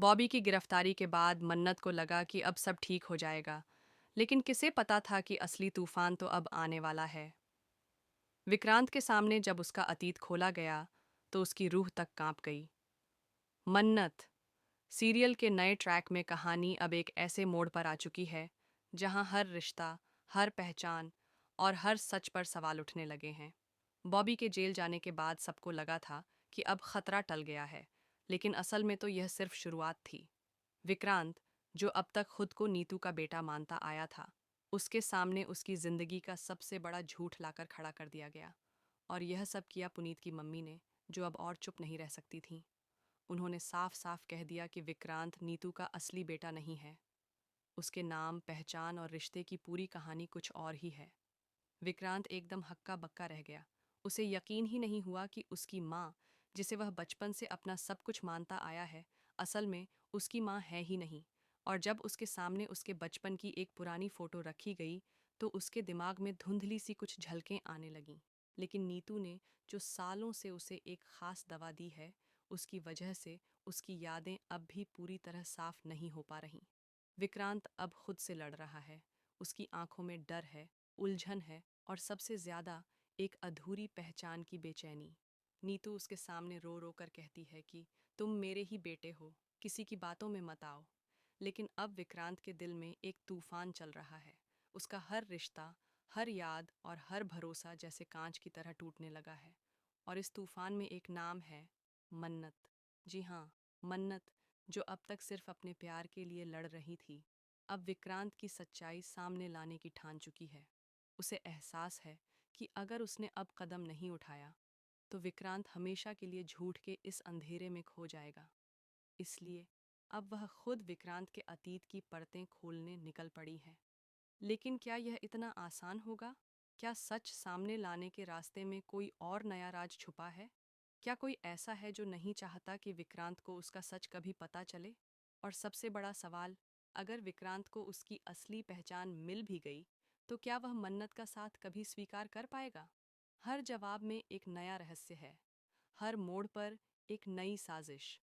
बॉबी की गिरफ्तारी के बाद मन्नत को लगा कि अब सब ठीक हो जाएगा, लेकिन किसे पता था कि असली तूफान तो अब आने वाला है। विक्रांत के सामने जब उसका अतीत खोला गया, तो उसकी रूह तक कांप गई। मन्नत सीरियल के नए ट्रैक में कहानी अब एक ऐसे मोड़ पर आ चुकी है, जहां हर रिश्ता, हर पहचान और हर सच पर सवाल उठने लगे हैं। बॉबी के जेल जाने के बाद सबको लगा था कि अब खतरा टल गया है, लेकिन असल में तो यह सिर्फ शुरुआत थी। विक्रांत, जो अब तक खुद को नीतू का बेटा मानता आया था, उसके सामने उसकी जिंदगी का सबसे बड़ा झूठ लाकर खड़ा कर दिया गया। और यह सब किया पुनीत की मम्मी ने, जो अब और चुप नहीं रह सकती थीं। उन्होंने साफ साफ कह दिया कि विक्रांत नीतू का असली बेटा नहीं है। उसके नाम, पहचान और रिश्ते की पूरी कहानी कुछ और ही है। विक्रांत एकदम हक्का बक्का रह गया। उसे यकीन ही नहीं हुआ कि उसकी माँ, जिसे वह बचपन से अपना सब कुछ मानता आया है, असल में उसकी माँ है ही नहीं। और जब उसके सामने उसके बचपन की एक पुरानी फोटो रखी गई, तो उसके दिमाग में धुंधली सी कुछ झलकें आने लगीं। लेकिन नीतू ने, जो सालों से उसे एक खास दवा दी है, उसकी वजह से उसकी यादें अब भी पूरी तरह साफ नहीं हो पा रहीं। विक्रांत अब खुद से लड़ रहा है। उसकी आंखों में डर है, उलझन है और सबसे ज्यादा एक अधूरी पहचान की बेचैनी। नीतू उसके सामने रो रो कर कहती है कि तुम मेरे ही बेटे हो, किसी की बातों में मत आओ। लेकिन अब विक्रांत के दिल में एक तूफान चल रहा है। उसका हर रिश्ता, हर याद और हर भरोसा जैसे कांच की तरह टूटने लगा है। और इस तूफान में एक नाम है, मन्नत। जी हाँ, मन्नत, जो अब तक सिर्फ अपने प्यार के लिए लड़ रही थी, अब विक्रांत की सच्चाई सामने लाने की ठान चुकी है। उसे एहसास है कि अगर उसने अब कदम नहीं उठाया, तो विक्रांत हमेशा के लिए झूठ के इस अंधेरे में खो जाएगा। इसलिए अब वह खुद विक्रांत के अतीत की परतें खोलने निकल पड़ी है। लेकिन क्या यह इतना आसान होगा? क्या सच सामने लाने के रास्ते में कोई और नया राज छुपा है? क्या कोई ऐसा है जो नहीं चाहता कि विक्रांत को उसका सच कभी पता चले? और सबसे बड़ा सवाल, अगर विक्रांत को उसकी असली पहचान मिल भी गई, तो क्या वह मन्नत का साथ कभी स्वीकार कर पाएगा? हर जवाब में एक नया रहस्य है, हर मोड़ पर एक नई साजिश,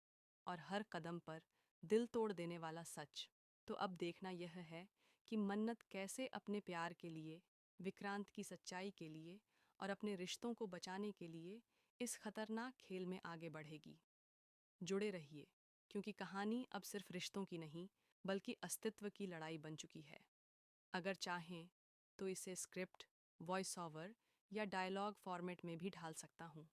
और हर कदम पर दिल तोड़ देने वाला सच। तो अब देखना यह है कि मन्नत कैसे अपने प्यार के लिए, विक्रांत की सच्चाई के लिए और अपने रिश्तों को बचाने के लिए इस खतरनाक खेल में आगे बढ़ेगी। जुड़े रहिए, क्योंकि कहानी अब सिर्फ रिश्तों की नहीं, बल्कि अस्तित्व की लड़ाई बन चुकी है। अगर चाहें तो इसे स्क्रिप्ट, वॉइस ओवर या डायलॉग फॉर्मेट में भी ढाल सकता हूँ।